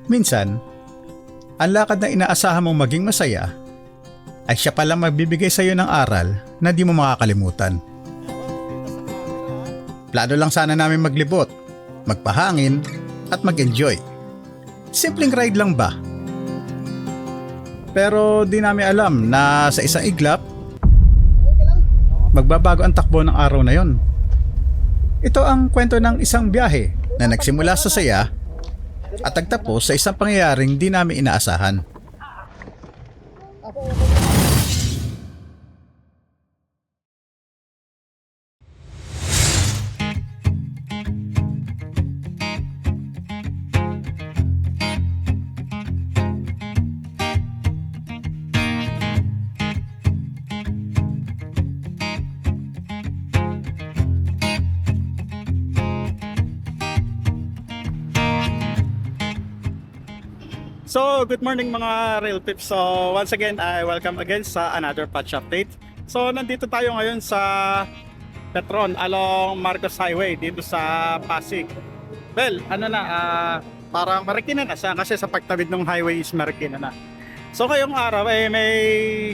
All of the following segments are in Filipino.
Minsan, ang lakad na inaasahan mong maging masaya ay siya palang magbibigay sa iyo ng aral na di mo makakalimutan. Plano lang sana namin maglibot, magpahangin at mag-enjoy. Simpleng ride lang ba? Pero di namin alam na sa isang iglap, magbabago ang takbo ng araw na yon. Ito ang kwento ng isang biyahe na nagsimula sa saya at nagtapos sa isang pangyayaring di namin inaasahan. So, good morning mga Rail Pips. So, once again, I welcome again sa another patch update. So, nandito tayo ngayon sa Petron along Marcos Highway dito sa Pasig. Well, parang Marikina na siya kasi sa pagtawid ng highway is Marikina na. So, ngayong araw may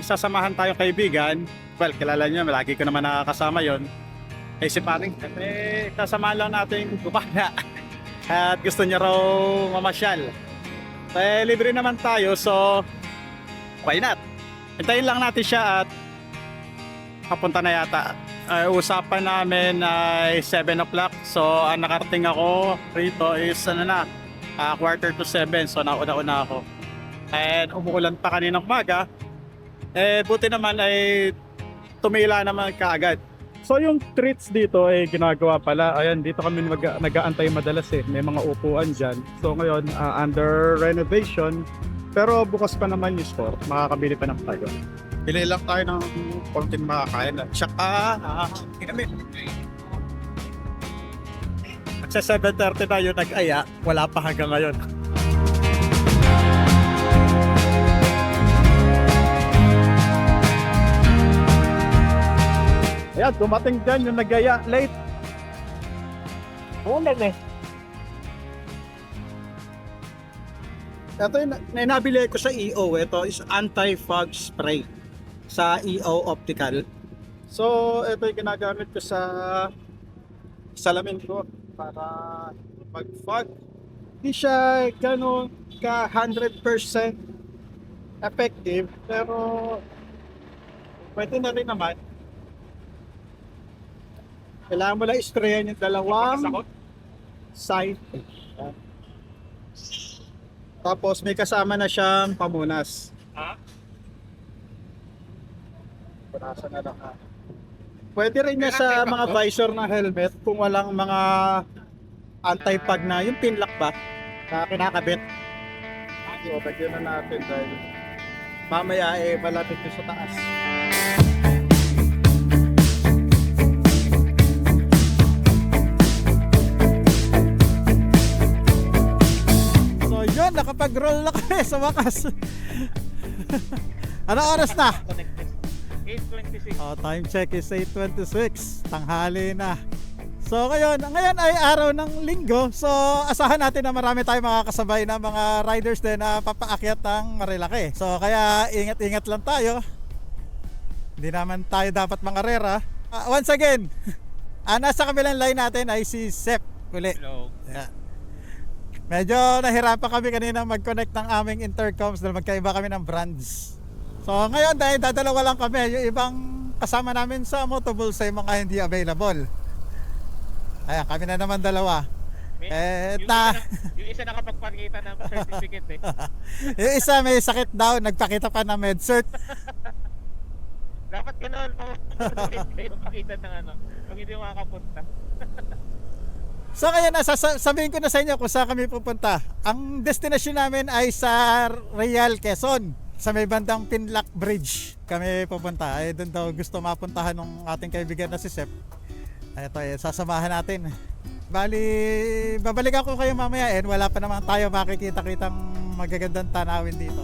sasamahan tayong kaibigan. Well, kilala niyo, lagi ko naman nakakasama yon. Si Paring, kasamahan lang natin gumana. At gusto niya raw mamasyal. Libre naman tayo, so why not? Hintayin lang natin siya at papunta na yata. Usapan namin ay 7 o'clock. So ang nakarating ako rito is quarter to 7. So nauna-una ako. And umuulan pa kaninang umaga. Buti naman ay tumila naman kaagad. So yung treats dito ay ginagawa pala. Ayan, dito kami nag-aantay madalas May mga upuan dyan. So ngayon, under renovation. Pero bukas pa naman yung store. Makakabili pa ng tayo. Bili lang tayo ng konting makakain. Tsaka, sa 7:30 tayo nag-aya. Wala pa hanggang ngayon. Ayan, dumating dyan yung nagaya late. Ulan Ito yung nabili ko sa EO. Ito is anti-fog spray sa EO Optical. So, ito yung ginagamit ko sa salamin ko para mag-fog. Hindi siya ganun ka 100% effective, pero pwede na rin naman. Kailangan mo lang isprayan yung dalawang side. Tapos may kasama na siyang pamunas. Punasan na lang. Pwede rin niya sa mga visor ng helmet kung walang mga anti-fog na yung pinlock ba na kinakabit. So, bagyan na natin dahil mamaya malapit yung sa taas. Yun, nakapag-roll na kami sa wakas. Ano oras na? 8:26. Time check is 8:26. Tanghali na. So ngayon ay araw ng linggo. So asahan natin na marami tayong makakasabay na mga riders din na papaakyat ng Marilaki. So kaya ingat-ingat lang tayo. Hindi naman tayo dapat mangarera. Once again, nasa kabilang line natin ay si Sep uli. Hello. Yeah. Medyo nahirapan kami kanina mag-connect ng aming intercoms dahil magkaiba kami ng brands. So ngayon dahil dadalawa lang kami, yung ibang kasama namin sa Motobull sa mga hindi available. Ayan, kami na naman dalawa. Yung isa nakapagpakita ng certificate Yung isa may sakit daw, nagpakita pa ng med-cert. Dapat ganoon kayo pakita ng pag hindi makakapunta. So kaya sabihin ko na sa inyo kung saan kami pupunta. Ang destination namin ay sa Real, Quezon. Sa may bandang Pinlock Bridge kami pupunta. Doon daw gusto mapuntahan ng ating kaibigan na si Sep. Ito sasamahan natin. Bali, babalikan ko kayo mamaya wala pa naman tayo makikita-kitang magagandang tanawin dito.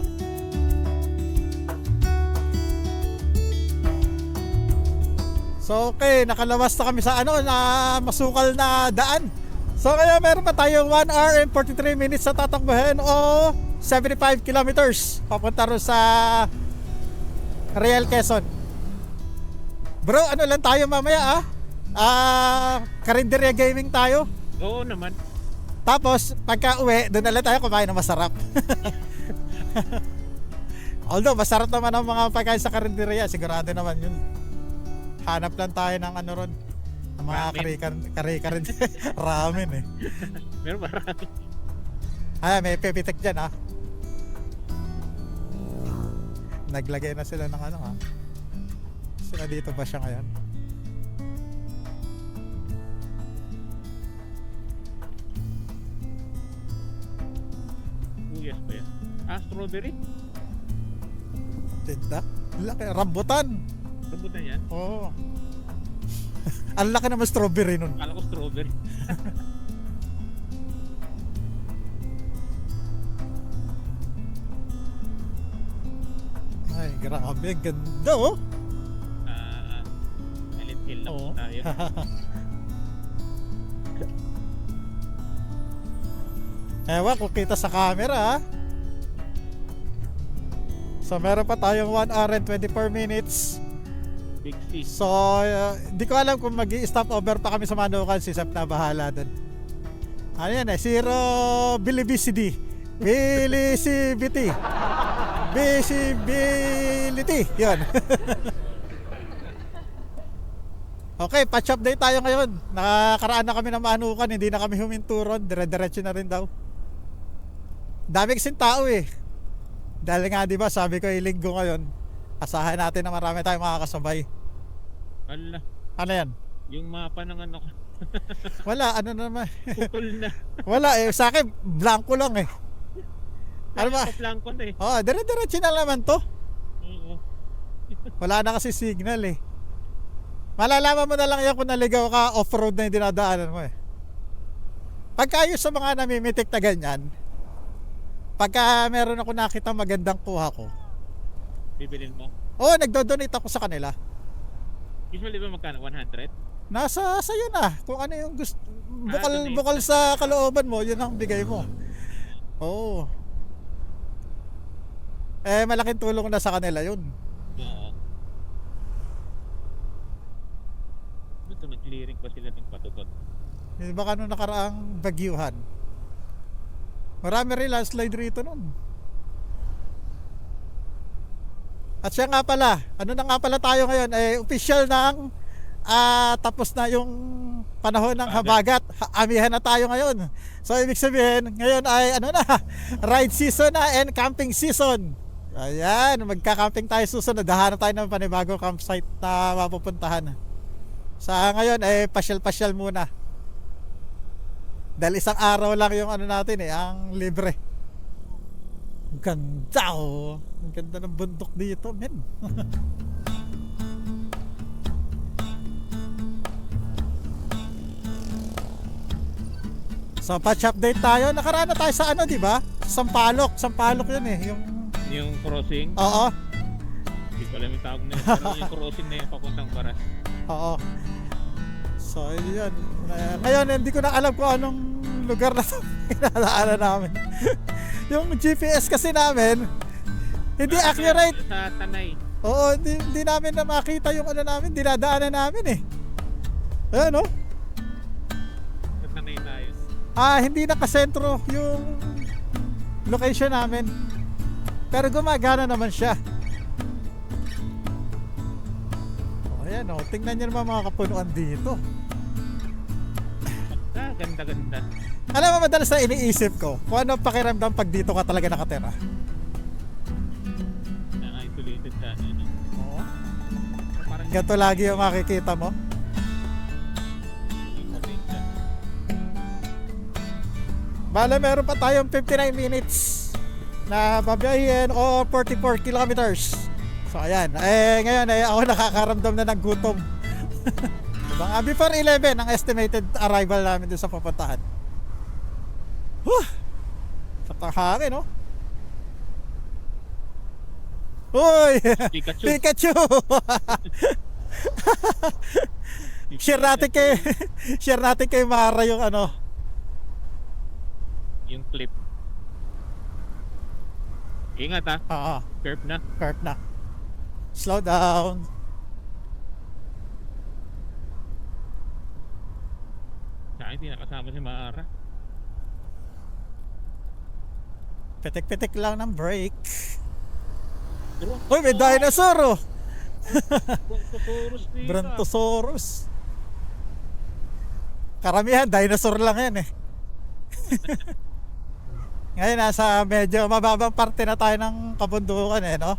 So okay, nakalawas na kami sa na masukal na daan So kaya meron pa tayong 1 hour and 43 minutes sa tatakbuhin o 75 kilometers papunta rin sa Real Quezon. Bro, ano lang tayo mamaya Karinderya Gaming tayo. Oo naman. Tapos pagka uwi, doon na lang tayo kumain ng masarap. Although masarap naman ang mga pagkain sa Karinderya, sigurado naman yun. Hanap lang tayo ng ano ron, ng mga kare-kare ramen eh. Meron marami. May pepitek dyan Naglagay na sila ng ano Sila dito ba siya ngayon? Yes ba yan? Strawberry? Tinda? Laki, rambutan. Rambutan yan? Oo. Ang laki naman strawberry nun. Akala ko strawberry. Ay, grabe. Ang ganda Silent Hill lang Oo. tayo. Ewan kung kita sa camera So meron pa tayong 1 hour and 24 minutes. Big C. So di ko alam kung mag-i-stop over pa kami sa Manukan. Si Sep na bahala dun. Ano yan Zero Visibility. Visibility. Yun. Okay, patch update tayo ngayon. Nakakaraan na kami ng Manukan. Hindi na kami huminturon. Dire-diretso na rin daw. Dami kasing tao Dahil nga diba sabi ko linggo ngayon, asahan natin na marami tayong makakasabay. Ala, Ano yan? yung mapa ng ano ko. Wala, ano naman. Pukol na. Wala sa akin blanco lang Ano ba? Lang ko na eh. Dire-diretso na naman to. Oo. Wala na kasi signal Malalaman mo na lang yan kung naligaw ka off-road na yung dinadaanan mo Pagka yung sa mga namimitik na ganyan, pagka meron ako nakita magandang kuha ko, Bibilin mo. nagdo-donate ako sa kanila. Usually ba magkano? 100? Nasa sa'yo na kung ano yung gusto. Donate. Bukal sa kalooban mo, yun ang bigay mo. Oo. Malaking tulong na sa kanila yun. Oo. Ito, nag-clearing pa sila ng patutot. Baka nung nakaraang bagyuhan, marami rin landslide rito nun. At siya nga pala, ano na nga pala tayo ngayon, official ng tapos na yung panahon ng habagat. Amihan na tayo ngayon. So ibig sabihin, ngayon ay ride season na and camping season. Ayan, magka-camping tayo susunod. Dahanap tayo ng panibagong campsite na mapupuntahan. Sa ngayon pasyal-pasyal muna. Dahil isang araw lang yung natin ang libre. Ang ganda Ang ganda ng bundok dito, men. So patch update tayo. Nakaraan na tayo sa di ba? Sampalok yun Yung crossing, Oo. hindi ko alam yung tawag na yun. Pero yung crossing na yun papuntang Baras. Oo. So yun. Ngayon hindi ko na alam kung anong lugar na ito inaalala namin. Yung GPS kasi namin hindi accurate. Sa Tanay. Oo, hindi namin na makita yung namin, dinadaanan namin Ayan Sa Tanay tayo. hindi nakasentro yung location namin. Pero gumagana naman siya. Ayan tingnan nyo naman mga kapunuan dito. Ganda-ganda. Alam mo, madalas na iniisip ko kung ano pakiramdam pag dito ka talaga nakatira. Isolated ka. Ano. Oo. Parang Ganito lagi yung makikita mo. isolated. Bale, meron pa tayong 59 minutes na babiyahin o 44 kilometers. So ayan, ngayon ako nakakaramdam na ng gutom. Before 11 ang estimated arrival namin doon sa pupuntahan. Katahari Uy! Pikachu. Pikachu! share natin kay Mara yung Yung clip. Ingat ha, Oo, curve na. curve na. Slow down. Sa akin, hindi nakasama si Maara. Pitik-pitik lang ng brake. Uy, may dinosaur oh! Brontosaurus dito. Brontosaurus. Karamihan, dinosaur lang yan eh. Ngayon, nasa medyo mababang parte na tayo ng kabundukan eh, no?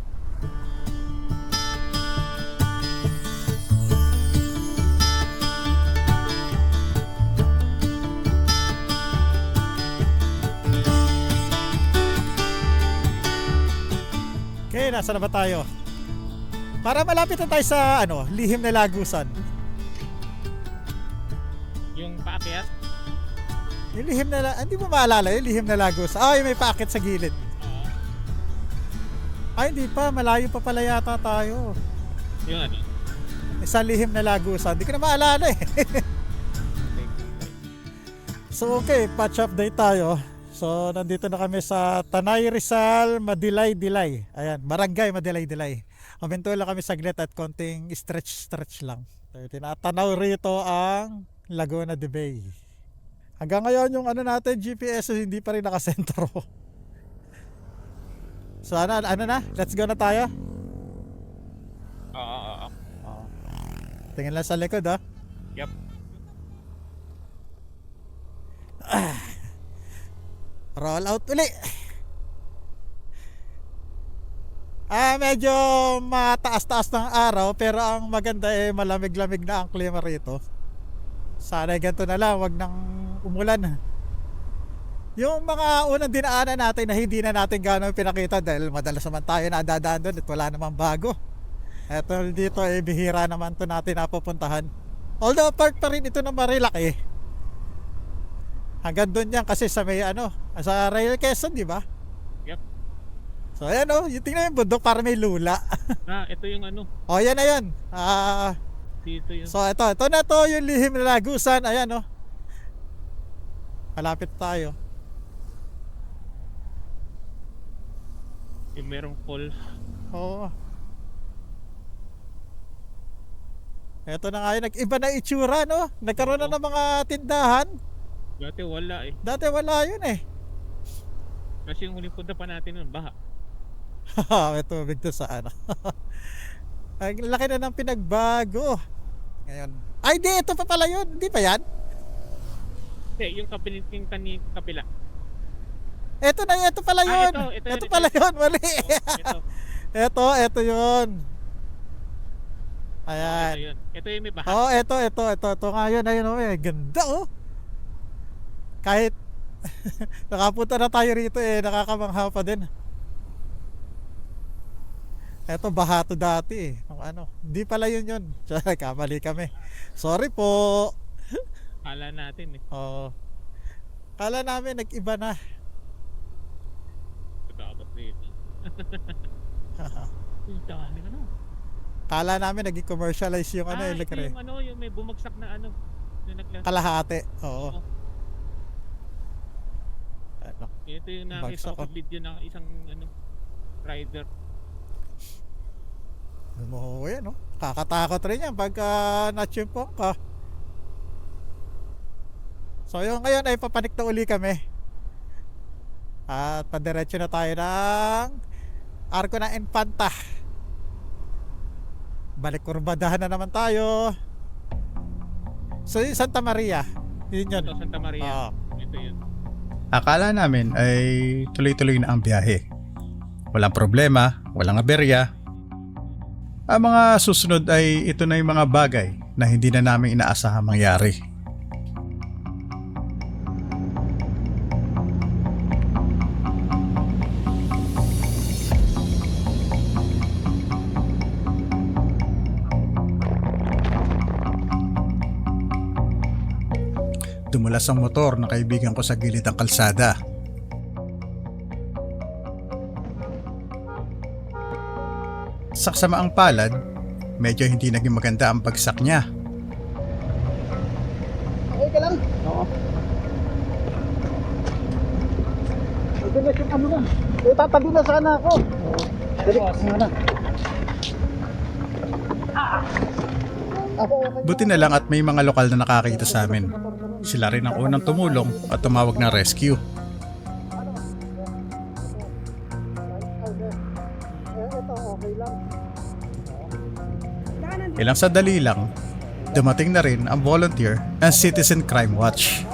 Okay, nasa na ba tayo? Para malapit na tayo sa ano, lihim na lagusan. Yung paakyat. Yung lihim na hindi mo maalala yung lihim na lagusan. Ah, yung may paakit sa gilid. Ay, hindi pa. Malayo pa pala yata tayo. Yung ano. Isang lihim na lagusan. Hindi ko na maalala eh. So okay, patch update tayo. So nandito na kami sa Tanay Rizal, Madilay-Dilay. Ayan, Barangay Madilay-Dilay. Huminto lang kami saglit at konting stretch lang. So, tinatanaw rito ang Laguna de Bay. Hanggang ngayon yung ano natin, GPS hindi pa rin nakasentro. So ano na? Let's go na tayo. Oo. Tingin lang sa likod ha. Yup. Roll out uli. Medyo mataas-taas ng araw pero ang maganda malamig-lamig na ang klima rito. Sana ganito na lang, wag nang umulan. Yung mga unang dinaanan natin na hindi na natin gano'ng pinakita dahil madalas naman tayo nadadaan doon at wala namang bago. Eto dito bihira naman to natin napupuntahan. Although part pa rin ito ng Marilaki. Hanggang doon yan kasi sa may sa Rail Quezon, di ba? Yep. So ayan yung tingnan yung bundok para may lula. Ito yung ano. O yan na yan. Dito yung. So ito na to yung lihim na lagusan. Ayan malapit tayo. Yung merong falls. Oo. Ito na nga yun. Nag-iba na itsura, no? Nagkaroon na ng mga tindahan. Dati wala eh. Dati wala yun eh. Kasi yung huling punta pa natin nun, baha. May tubig to sa ano. Ang laki na ng pinagbago. Ngayon. Ay, di. Ito pa pala yun. Hindi pa yan? Yung kapila. Ito na, ito pala yun. Ito pala yun. Mali. Ito. Ito yun. Ayan. Ito yun. Ito yung may baha. Oh, ito nga yun. Ayun, ganda kahit nakapunta na tayo rito nakakamangha pa din. Eto baha to dati hindi pala yun. Kamali kami. Sorry po. Kala natin eh. Oo. Kala namin nag-iba na. Dapat dito. Yung dami Kala namin naging commercialize yung ito Lecre. yung may bumagsak na yung Kalahati. Oo. Ito yung nakita ko video ng isang rider. Yan kakatakot rin yan pagka nachimpong ka. So yung ngayon ay papanik na uli kami. At padiretso na tayo ng Arco ng Infanta. Balik kurbadahan na naman tayo. So yung Santa Maria. Yun. Ito Santa Maria. Ito yun. Akala namin ay tuloy-tuloy na ang biyahe. Walang problema, walang aberya. Ang mga susunod ay ito na yung mga bagay na hindi na namin inaasahang mangyari. Dumulas ang motor ng kaibigan ko sa gilid ng kalsada. Sa kasamaang palad, medyo hindi naging maganda ang bagsak niya. Okay ka lang? Oo. Bilis yung ano na. Tatabi na sana ako. Dali, muna. Buti na lang at may mga lokal na nakakita sa amin. Sila rin ang unang tumulong at tumawag ng rescue. Ilang sandali lang, dumating na rin ang volunteer ng Citizen Crime Watch.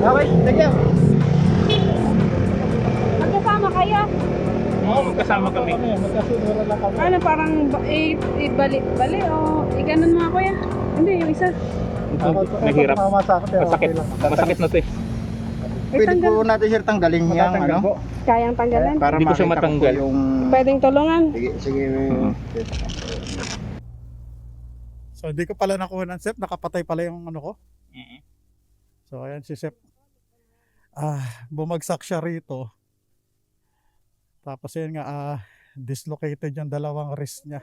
Okay, sige. Magkasama kayo? Oo, magkasama kami. Magkasunod lang kami. Ano, parang bali o iganon mga kuya? Hindi, yung isa. Mahirap. Masakit. Masakit. Masakit na to eh. Pwede po natin sir tanggalin yung ano. Kayang tanggalan? Para Hindi ko siya makita matanggal. po yung... Pwedeng tulungan? Sige. So hindi ko pala nakuha ng Sep, nakapatay pala yung ano ko. So ayan si Sep. Bumagsak siya rito. Tapos yun nga, dislocated yung dalawang wrist niya.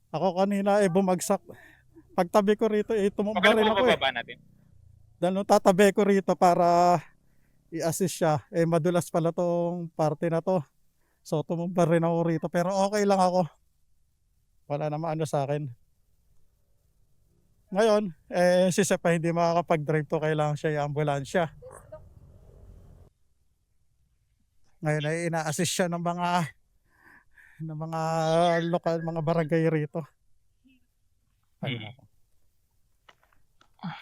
Ako kanina bumagsak. Pagtabi ko rito, tumumba rin ako eh. Pagkababa natin. Dahil tatabi ko rito para i-assist siya. Madulas pala tong parte na to. So tumumba rin ako rito. Pero okay lang ako. Wala naman ano sa akin. Ngayon, si Sep pa hindi makakapag-drive to. Kailangan siya yung ambulansya. Ngayon ay ina-assist siya ng mga lokal, mga barangay rito. Ayun ako.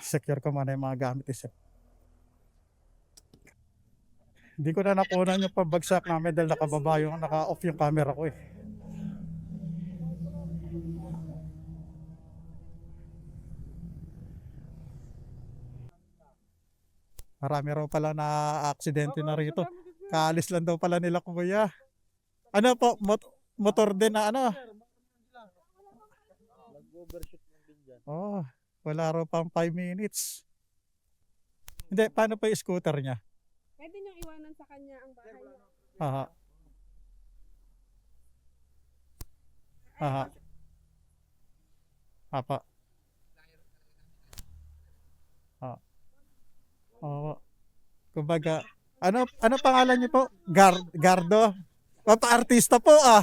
Secure ko muna yung mga gamit ni Sep. Hindi ko na nakunan yung pabagsak namin dahil naka-off yung camera ko eh. Marami raw pala na aksidente na rito. Kaalis lang daw pala nila kuya. Ano po, motor din na ano? Oh, wala raw pang 5 minutes. Hindi, paano pa yung scooter niya? Pwede niyong iwanan sa kanya ang bahay. Aha. Aha. Apa. Oo. Kumbaga, ano pangalan niyo po? Gardo? Papa-artista po ah.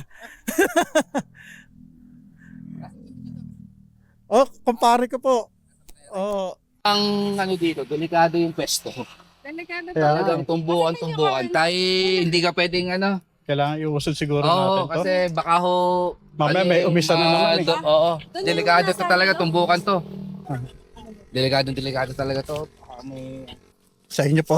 Oh, kumpare ko po. Oh, Ang ano dito, delikado yung pwesto. Delikado Kaya- talaga. Talagang tumbukan. Tayo, hindi ka pwedeng ano. kailangan iusod siguro Oo, natin to. kasi baka ho... Mamaya may umisa na naman eh. Oo, Doon delikado yung to nasa talaga, ano? tumbukan to. Delikado talaga to. Baka may... Sa inyo po.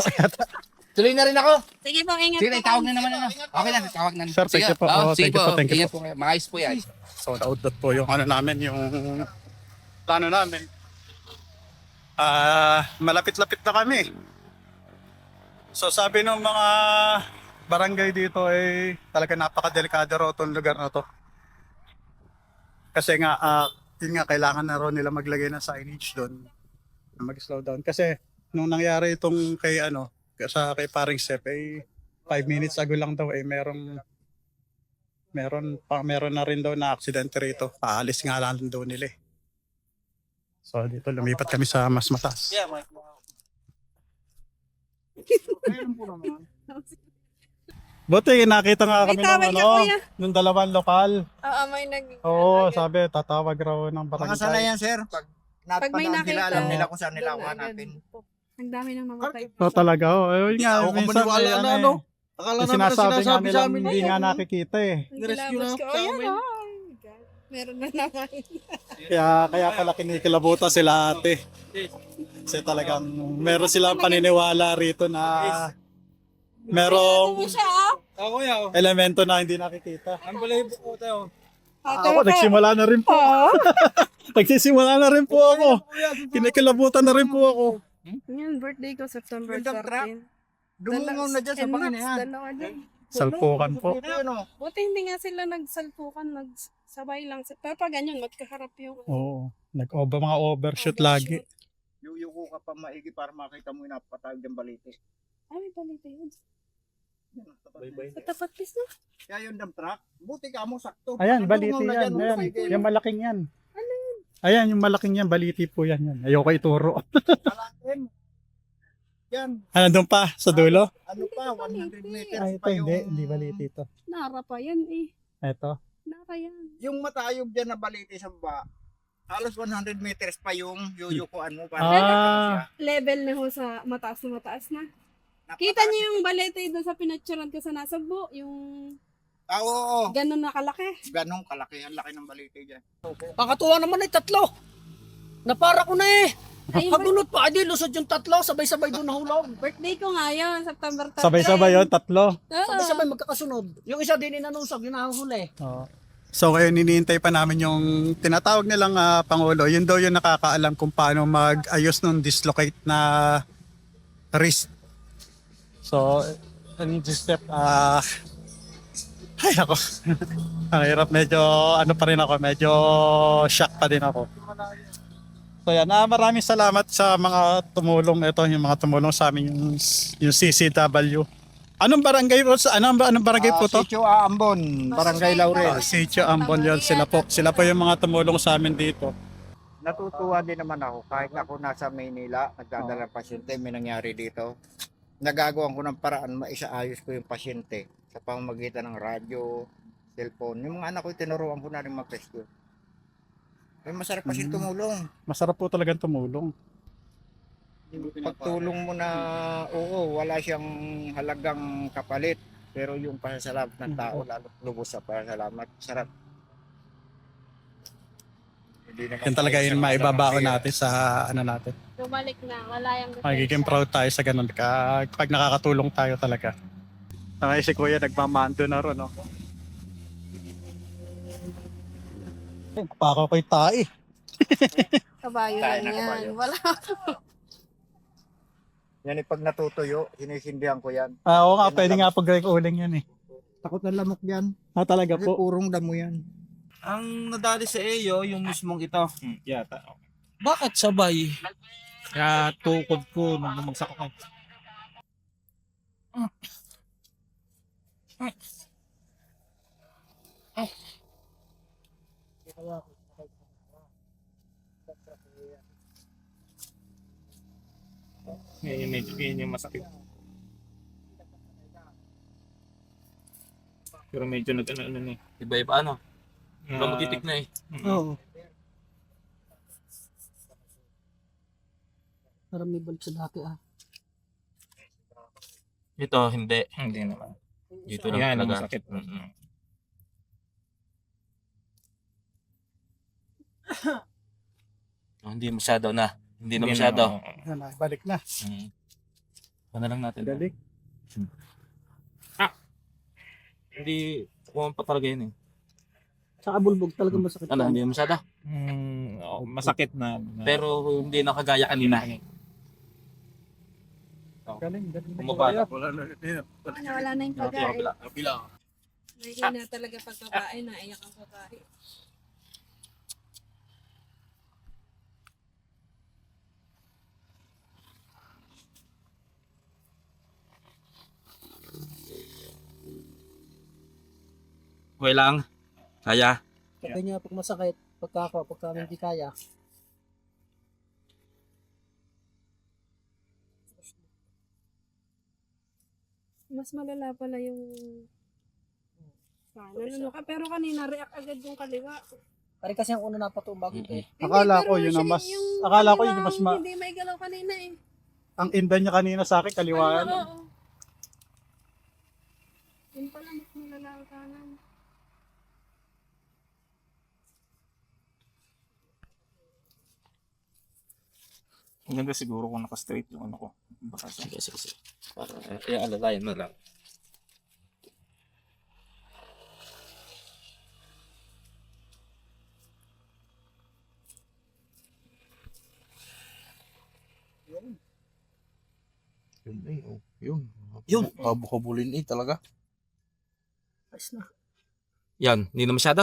Tuloy na rin ako. Sige po, ingat Sige, po. itawag na naman ano. Okay na, itawag na. Sir, thank you po. Oo, Oo, sige thank you po, thank you Ingat po kayo. Maayos po yan. So, naudot po yung ano namin, yung plano namin. Malapit-lapit na kami. So, sabi ng mga barangay dito ay talaga napakadelikado raw itong lugar na to. Kasi nga, yun nga, kailangan na raw nila maglagay ng signage doon na mag-slow down. Kasi nung nangyari itong kay kay paring Sep, 5 minutes ago lang daw meron na rin daw na aksidente rito. Paalis nga lang daw nila eh. So dito lumipat kami sa mas mataas. Buti nakita nga kami May tawag ng ka, kuya. nung dalawang lokal. Oo, may Oo, sabi tatawag raw ng Mga sana barangay. yan sir. Pag Pag may napadaan nakita, sila, alam nila kung saan nila doon hanapin. agad. Ang dami nang mamatay. So talaga, ayun nga, Ako kung minsan maniwala may na ano. Akala yung namin sinasabi nga sinasabi nila sa amin. hindi nga nakikita eh. Nirescue na Kilabot sa ko. Ayan, amin. oh. Meron na naman. Kaya pala kinikilabutan sila ate. Kasi talagang meron silang paniniwala rito na merong siya, oh. Ako ya. elemento na hindi nakikita. Unbelievable po tayo. Ako, nagsimula na rin po. Oo. Nagsisimula na rin po ako. Kinikilabutan na rin po ako. Yan, birthday ko September Yung dump truck? 13. Dumungaw na dyan sa Panginoon yan. Dalawa dyan. Salpukan po. Ano? Buti hindi nga sila nagsalpukan, nagsabay lang. Pero pag ganyan, magkaharap yung... Oo. Mga overshoot lagi. Yuyuko ka pa maigi para makita mo yung napatawag ng balite. Ay, may balita yun. Bye-bye. Sa tapat pis na. Kaya yung dump truck, buti ka mo sakto. Ayan, Ang baliti dumungaw na yan. dyan, Ayan, maigi. yung malaking yan. Ayan, yung malaking yan. Baliti po yan. Ayoko ituro. Malalim. Yan. Doon pa, sa dulo? Ano pa, 100 meters Ay, ito pa yung... hindi baliti ito. Nara pa yan eh. Ito. Nara yan. Yung matayog dyan na baliti sa baba, halos 100 meters pa yung yuyukuan mo. Ah. Level na ho sa mataas na. Kita niyo yung balete doon sa pinatsuran ko sa Nasagbo, yung Ah, oo. ganun na kalaki. Ganong kalaki. Ang laki ng baliti dyan. Kakatuwa naman ay tatlo. Napara ko na eh. Ay, Pagdunot pa, adi lusod yung tatlo, sabay-sabay doon nahulog. birthday ko nga yun, September 30. Sabay-sabay yun, tatlo. Oo. Sabay-sabay magkakasunod. Yung isa din inanusag, yun nahuli. So ngayon hinihintay pa namin yung tinatawag nilang Pangulo. Yun daw yung nakakaalam kung paano mag-ayos ng dislocate na wrist. So, an step, ay ako. Ang hirap, medyo ano pa rin ako, medyo shock pa din ako. So yan, maraming salamat sa mga tumulong ito, yung mga tumulong sa amin yung CCW. Anong barangay po? Anong barangay po to? Sitio Aambon, Barangay Laurel. Sitio Ambon yun, sila po yung mga tumulong sa amin dito. Natutuwa din naman ako kahit ako nasa Maynila, nagdadala ng pasyente, may nangyari dito. Nagagawan ko ng paraan, maisaayos ko yung pasyente sa pamamagitan ng radyo, cellphone. Yung mga anak ko, tinuruan ko na rin mag-rescue. May masarap kasi tumulong. Masarap po talagang tumulong. Pagtulong mo na, oo, wala siyang halagang kapalit. Pero yung pasasalamat ng tao, lalo lubos sa pasasalamat, sarap. Hindi naman Yan talaga yung maibabaon natin sa ano natin. Bumalik na, wala yung Magiging proud tayo sa ganun pag nakakatulong tayo talaga. Ay, si Kuya nagmamando na ron, no? Pako ko'y tae. Kabayo Tayo lang na yan. kabayo. Wala. Yan pag natutuyo, sinisindihan ko yan. Oo nga, pwede nga pag uling yan eh. Takot na lamok yan. Talaga Kasi po. purong damo yan. Ang nadali sa iyo, yung mismong ito. Yata. Bakit sabay? Kaya tukod ko nung bumagsak ako. Medyo yun yung masakit. Pero medyo nag-ano na eh. Iba-iba ano? Iba magtitik na eh. Oo. Parang may balik sa dati ah. Ito, hindi. Hindi naman. Dito lang Yan ang talaga. masakit. Mm-mm. Oh, hindi masyado na. Hindi na masyado. Yan na, balik na. Ano lang natin. Balik. Hindi, kuwan pa talaga yun eh. Sa bulbog talaga masakit. Ano, hindi masyado. Masakit na. Pero hindi na kagaya kanina. Galing. Bumaba. Wala na yung pagkain. Nahihina talaga pag babae, naiyak ang babae. Okay lang. Kaya. Kaya niya pag masakit, pagka hindi kaya. Mas malala pala yung ano ka, pero kanina react agad yung kaliwa. Pare kasi ang una napatuong bago ito eh. Akala Hindi, ko pero yun ang siya- mas, yung akala ko kaliwa, yun yung mas Hindi may galaw kanina eh. ang inda niya kanina sa akin, kaliwaan. Oo. Yun pala, mas malala ang kanan. Ang ganda siguro kung naka-straight yung ano ko. Baka sa Sige, sige, sige. Para alalayan mo lang. Yun eh, oh. Yun. Yun. Habulin eh talaga. Ayos na. Yan, hindi na masyado.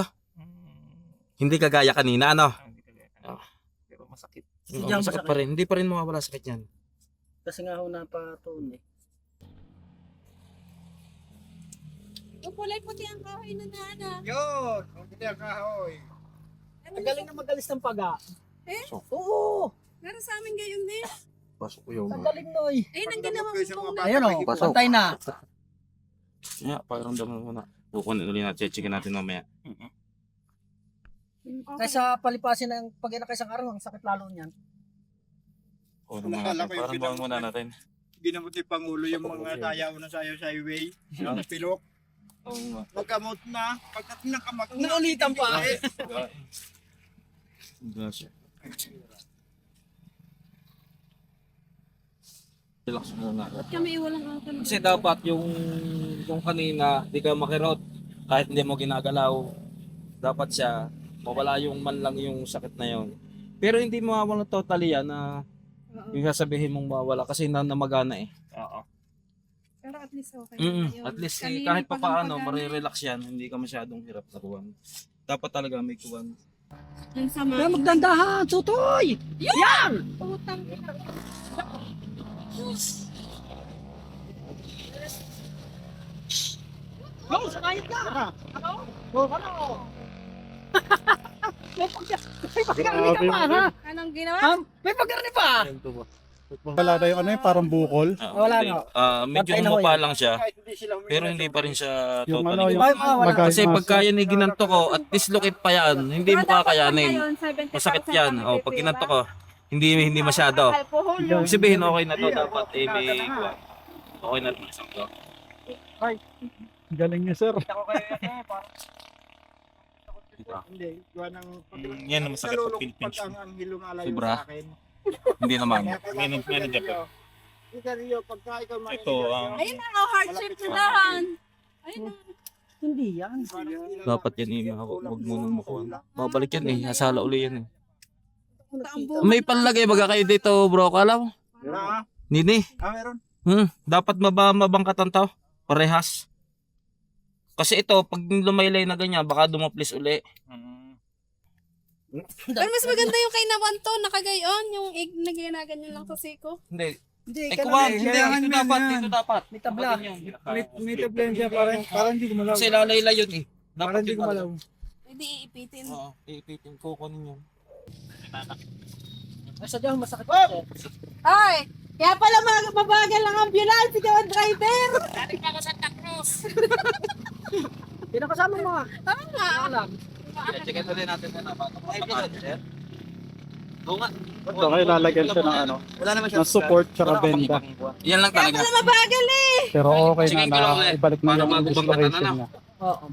Hindi kagaya kanina, ano? hindi kagaya. Ah. Pero masakit. Oo, Yan, masakit masakit. pa rin. Hindi pa rin mawawala sakit yan. Kasi nga ho napatuon eh. Yung kulay puti ang kahoy na nana. Yun! Hindi ang kahoy. Ang galing na magalis ng paga. Eh? Oo! Pero sa amin gayon din. Pasok ko yun. Ang galing, Noy. Ayun ang ginawa mong Ayun o, Pasok. pantay na. Yeah, parang damo muna. Kukunin ulit natin, checkin natin mamaya. Kaysa palipasin ng pag-ina kaysa araw, ang sakit lalo niyan. O, parang buwan muna natin. Ginamot ni Pangulo yung mga sayaw na sayaw sa highway. Yung pilok. Oo nga. Magkamot na. Pagkat nakamak na. Naulitan pa. Gotcha. Relax muna. Ba't kami walang alcohol? Kasi dapat yung kanina, di ka makirot. Kahit hindi mo ginagalaw, dapat siya, mawala yung man lang yung sakit na yon. Pero hindi mawawala totally yan na yung sasabihin mong mawala kasi namagana eh. Oo. Pero at least okay. na yun. At least Kanina kahit pa pa paano, lang marirelax yan. Hindi ka masyadong hirap sa kuwan. Dapat talaga may kuwan. Ang sama. Kaya magdandahan, tutoy! Yan! Putang. Go, sakayit ka! Ano? Go, ano? May pagkarni ka pa, ha? Anong ginawa? May pagkarni pa! Wala na yung ano yung parang bukol. Wala Hindi. na. Medyo Pantay na ho humapa yan. lang siya. Pero hindi pa rin siya Yung ano, totally. yung Wala. Kasi pagka yan ay ginanto ko at dislocate pa yan, hindi mo kakayanin. Masakit yan. O, pag ginanto ko, hindi masyado. Ibig sabihin okay na to, dapat may kuwan. Okay na ito isang to. Galing niya, sir. Hindi. Gawa ng Yan ang masakit pag Philippines. ang hilumalayo Sobra. sa akin. Hindi naman. Ikaw, pagka ikaw Ito, Ayun na, oh, hardship sa dahan. Ayun na. Hindi yan. Dapat yan huwag mo nang makuha. Babalik yan eh, nasala uli yan eh. Taambo. May panlagay baga kayo dito bro, kalaw? Nini? Meron. Dapat mabangkatan to, parehas. Kasi ito, pag lumaylay na ganyan, baka dumaplis uli. Pero mas maganda yung kay Nawanto, nakagayon, yung naginaganyan lang sa siko. Hindi. Hindi, Eh kuwan, hindi. kailangan Dito yan, dapat, yan. dito dapat. May tabla. May tablan siya parang hindi gumalaw. Kasi lalaylay yun eh. Dapat Parang hindi yun gumalaw. Hindi iipitin. Oo, iipitin ko kunin yun. Sadyang masakit ako. Ay! Kaya pala mabagal ang ambulance, ikaw ang driver! Pinakasama mo nga. Tama nga! Alam. Checkin ulit natin na paano matamaan, sir. Oo nga. Ito kayo lalagyan siya ng ano, Wala naman siya. ng support tsaka benda. Yan lang Kaya talaga. pala mabagal eh! Pero okay Sige, na galaw na ulit. ibalik na Para yung magubang dislocation kata na, niya. Oo.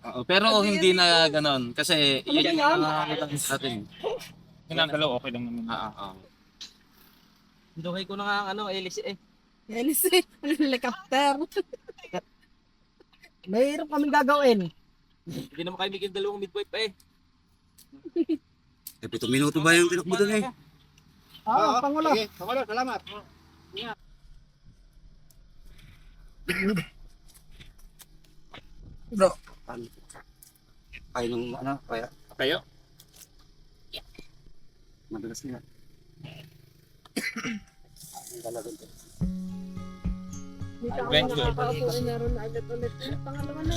Oo, pero hindi na ganon. Kasi yun yung natin. Ginagalaw, okay lang naman. Duhay ko na nga ang hélice eh. Yalis eh, helicopter. Mayroon kaming gagawin. Hindi naman kayo bigyan dalawang midwife eh. 7 minuto ba yung tinakbo doon eh? Pangulo. Sige, Pangulo, salamat. Bro. Ay nung ano, kaya. Kayo? Madalas nila. Thank you. Meron na ulit. Pangalawa na.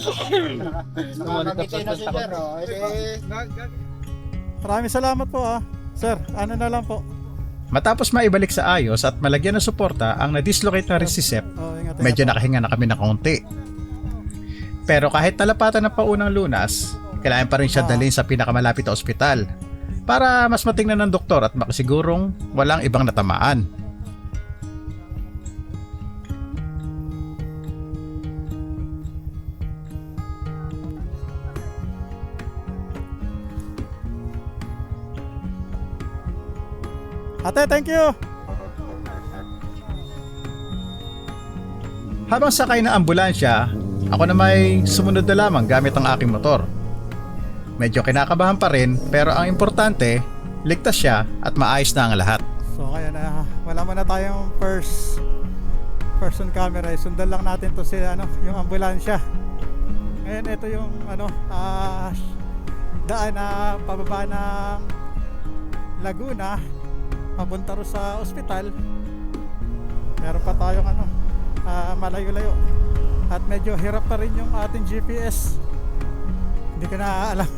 Nakakagitay na si Sir. Maraming salamat po Sir, ano na lang po. Matapos maibalik sa ayos at malagyan ng suporta ang na-dislocate na rin si Sep, medyo nakahinga na kami na kaunti. Pero kahit talapatan ng paunang lunas, kailangan pa rin siya dalhin sa pinakamalapit na ospital para mas matingnan ng doktor at makasigurong walang ibang natamaan. Ate, thank you! Habang sakay ng ambulansya, ako na may sumunod na lamang gamit ang aking motor. Medyo kinakabahan pa rin pero ang importante, ligtas siya at maayos na ang lahat. So kaya na, wala muna tayong first person camera. Sundan lang natin to yung ambulansya. Ngayon ito yung daan na pababa ng Laguna papunta ro sa ospital. Meron pa tayong malayo-layo at medyo hirap pa rin yung ating GPS. Hindi ko na alam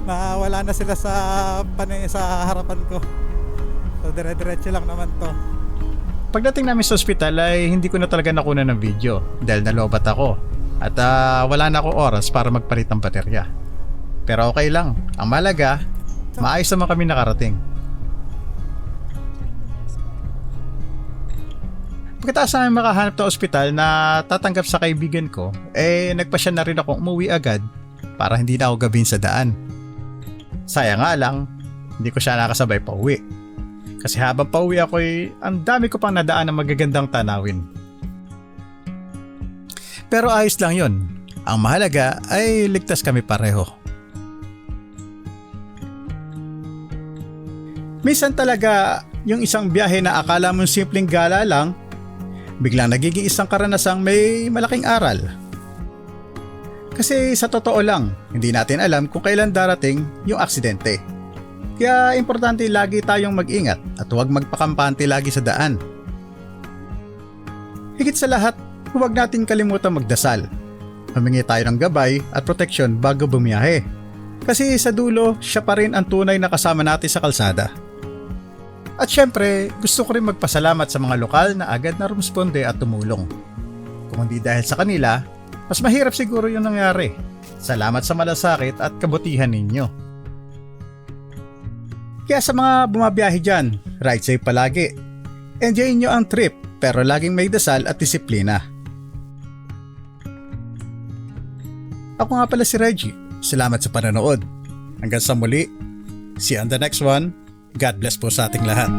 na wala na sila sa harapan ko. So dire-diretso lang naman to. Pagdating namin sa ospital ay hindi ko na talaga nakuna ng video dahil nalobat ako at wala na akong oras para magpalit ng baterya. Pero okay lang, ang malaga, maayos naman kami nakarating. Pagkatapos namin makahanap ng ospital na tatanggap sa kaibigan ko, nagpasya na rin akong umuwi agad para hindi na ako gabihin sa daan. Sayang nga lang, hindi ko siya nakasabay pa uwi. Kasi habang pauwi ako ang dami ko pang nadaan ng magagandang tanawin. Pero ayos lang yon. Ang mahalaga ay ligtas kami pareho. Minsan talaga yung isang biyahe na akala mong simpleng gala lang, biglang nagiging isang karanasang may malaking aral. Kasi sa totoo lang, hindi natin alam kung kailan darating yung aksidente. Kaya importante lagi tayong mag-ingat at huwag magpakampante lagi sa daan. Higit sa lahat, huwag natin kalimutan magdasal. Humingi tayo ng gabay at proteksyon bago bumiyahe. Kasi sa dulo, siya pa rin ang tunay na kasama natin sa kalsada. At syempre, gusto ko rin magpasalamat sa mga lokal na agad na rumisponde at tumulong. Kung hindi dahil sa kanila, mas mahirap siguro yung nangyari. Salamat sa malasakit at kabutihan ninyo. Kaya sa mga bumabiyahe dyan, ride safe palagi. Enjoy nyo ang trip pero laging may dasal at disiplina. Ako nga pala si Reggie. Salamat sa panonood. Hanggang sa muli. See you on the next one. God bless po sa ating lahat.